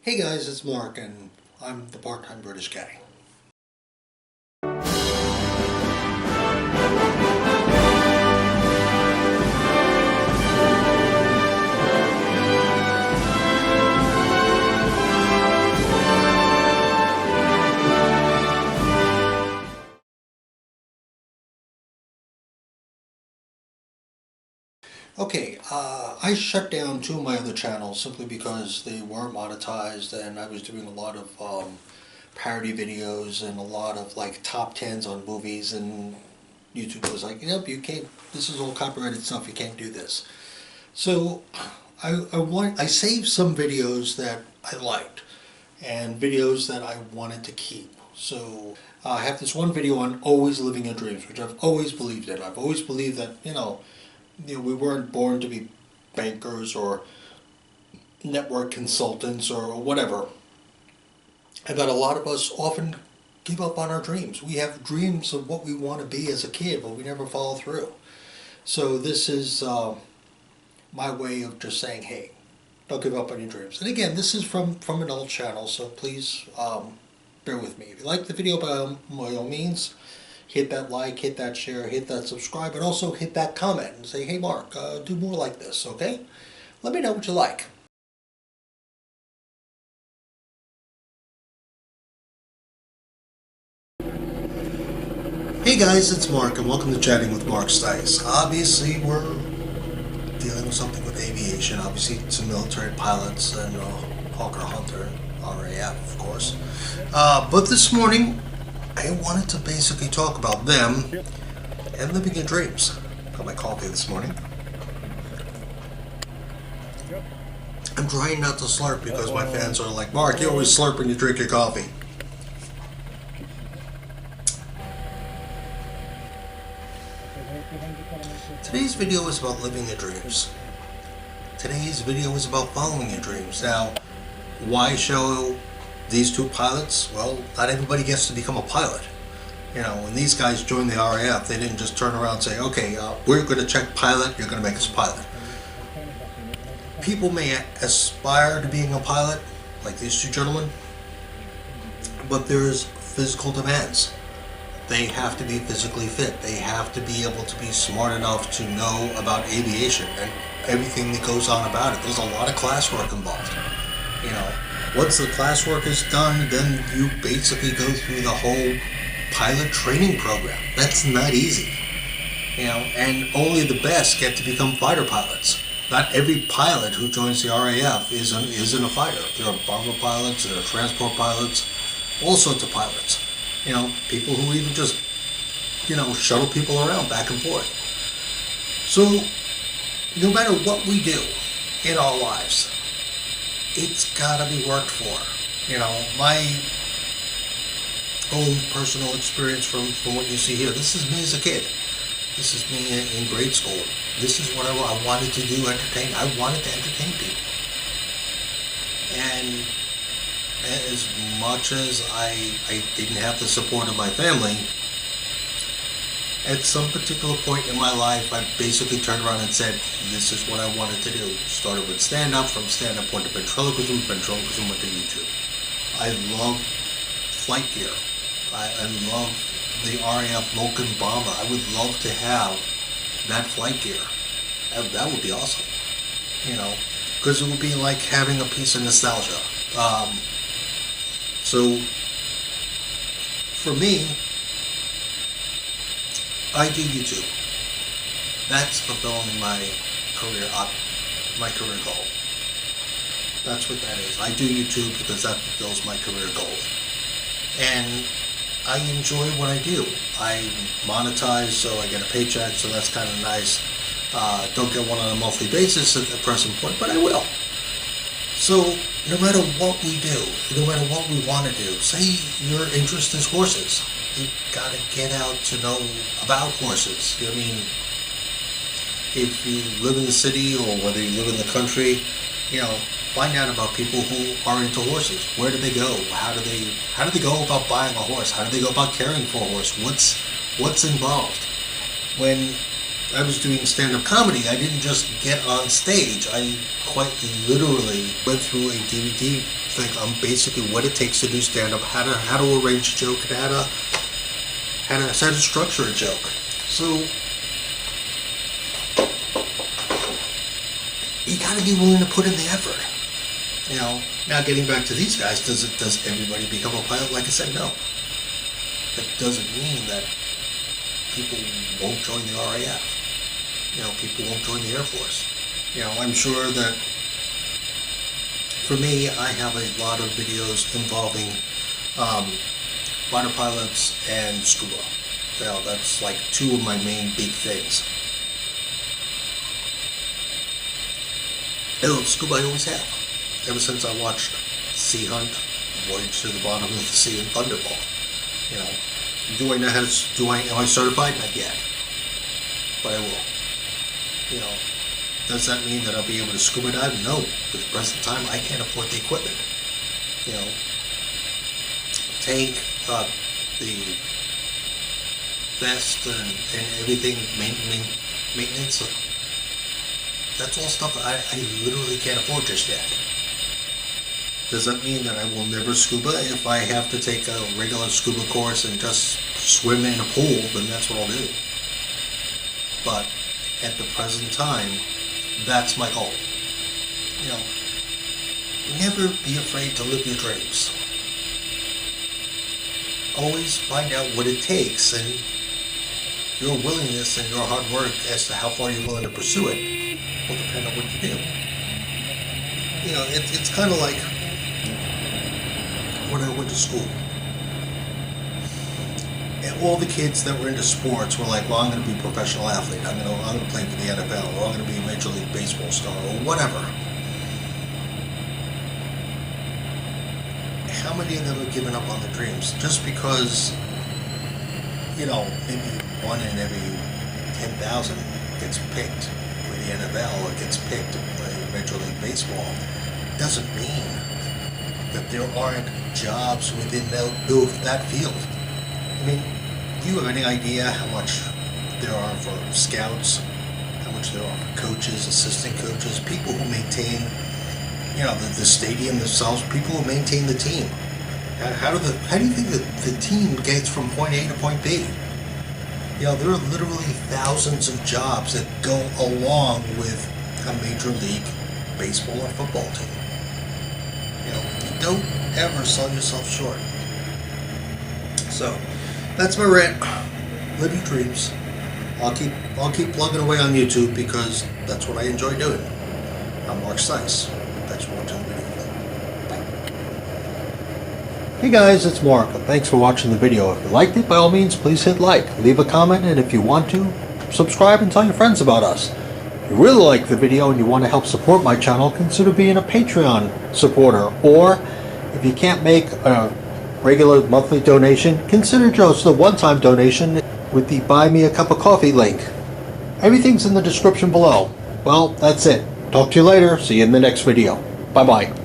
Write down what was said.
Hey guys, it's Mark, and I'm the part-time British guy. Okay, I shut down two of my other channels simply because they weren't monetized, and I was doing a lot of parody videos and a lot of like top tens on movies, and YouTube was like, "Yep, you can't. This is all copyrighted stuff. You can't do this." So I saved some videos that I liked and videos that I wanted to keep. So I have this one video on always living your dreams, which I've always believed in. I've always believed that we weren't born to be bankers or network consultants or whatever. And that a lot of us often give up on our dreams. We have dreams of what we want to be as a kid, but we never follow through. So this is my way of just saying, hey, don't give up on your dreams. And again, this is from an old channel, so please bear with me. If you like the video, by all means, hit that like, hit that share, hit that subscribe, and also hit that comment and say, hey Mark, do more like this, okay? Let me know what you like. Hey guys, it's Mark, and welcome to Chatting with Mark Stice. Obviously, we're dealing with something with aviation. Obviously, some military pilots and Hawker Hunter, RAF, of course. But this morning, I wanted to basically talk about them and living your dreams. Got my coffee this morning. I'm trying not to slurp because my fans are like, Mark, you always slurp when you drink your coffee. Today's video is about living your dreams. Today's video is about following your dreams. Now, why show these two pilots? Well, not everybody gets to become a pilot. You know, when these guys joined the RAF, they didn't just turn around and say, okay, we're going to check pilot, you're going to make us a pilot. People may aspire to being a pilot, like these two gentlemen, but there's physical demands. They have to be physically fit. They have to be able to be smart enough to know about aviation and everything that goes on about it. There's a lot of classwork involved. You know, once the classwork is done, then you basically go through the whole pilot training program. That's not easy. You know, and only the best get to become fighter pilots. Not every pilot who joins the RAF isn't a fighter. There are bomber pilots, there are transport pilots, all sorts of pilots. You know, people who even just, shuttle people around back and forth. So, no matter what we do in our lives, it's gotta be worked for. You know, my own personal experience from what you see here, this is me as a kid. This is me in grade school. This is what I wanted to do, entertain. I wanted to entertain people. And as much as I didn't have the support of my family, at some particular point in my life, I basically turned around and said, this is what I wanted to do. Started with stand-up, from stand-up went to ventriloquism, ventriloquism went to YouTube. I love flight gear. I love the RAF Vulcan bomber. I would love to have that flight gear. That would be awesome. You know, because it would be like having a piece of nostalgia. So, for me, I do YouTube. That's fulfilling my career goal. That's what that is. I do YouTube because that fulfills my career goal. And I enjoy what I do. I monetize, so I get a paycheck, so that's kind of nice. Don't get one on a monthly basis at the present point, but I will. So, no matter what we do, no matter what we want to do, say your interest is horses, you got to get out to know about horses. I mean, if you live in the city or whether you live in the country, find out about people who are into horses. Where do they go? How do they go about buying a horse? How do they go about caring for a horse? What's involved? When I was doing stand-up comedy, I didn't just get on stage. I quite literally went through a DVD thing on basically what it takes to do stand-up, how to arrange a joke, and how to structure a joke. So you got to be willing to put in the effort. You know, now getting back to these guys, does everybody become a pilot? Like I said, no. That doesn't mean that people won't join the RAF. You know, people won't join the Air Force. You know, I'm sure that for me, I have a lot of videos involving fighter pilots and scuba. You know, that's like two of my main big things. And scuba I always have. Ever since I watched Sea Hunt, Voyage to the Bottom of the Sea, and Thunderball. You know, am I certified? Not yet. But I will. You know, does that mean that I'll be able to scuba dive? No. At the present time, I can't afford the equipment. You know, tank, the vest and everything, maintenance. That's all stuff that I literally can't afford just yet. Does that mean that I will never scuba? If I have to take a regular scuba course and just swim in a pool, then that's what I'll do. But at the present time, that's my goal. You know, never be afraid to live your dreams. Always find out what it takes and your willingness and your hard work as to how far you're willing to pursue it will depend on what you do. You know, it's kind of like when I went to school. And all the kids that were into sports were like, well, I'm going to be a professional athlete. I'm going to play for the NFL, or I'm going to be a Major League Baseball star, or whatever. How many of them have given up on their dreams just because, you know, maybe one in every 10,000 gets picked for the NFL or gets picked to play Major League Baseball? Doesn't mean that there aren't jobs within that field. I mean, do you have any idea how much there are for scouts, how much there are for coaches, assistant coaches, people who maintain, you know, the stadium themselves, people who maintain the team? How do you think that the team gets from point A to point B? You know, there are literally thousands of jobs that go along with a Major League Baseball or football team. You know, don't ever sell yourself short. So, that's my rant. Live your dreams. I'll keep plugging away on YouTube because that's what I enjoy doing. I'm Mark Sykes. Thanks for watching the video. Bye. Hey guys, it's Mark. Thanks for watching the video. If you liked it, by all means, please hit like, leave a comment, and if you want to, subscribe and tell your friends about us. If you really like the video and you want to help support my channel, consider being a Patreon supporter. Or, if you can't make a regular monthly donation, consider just a one-time donation with the Buy Me a Cup of Coffee link. Everything's in the description below. Well, that's it. Talk to you later. See you in the next video. Bye-bye.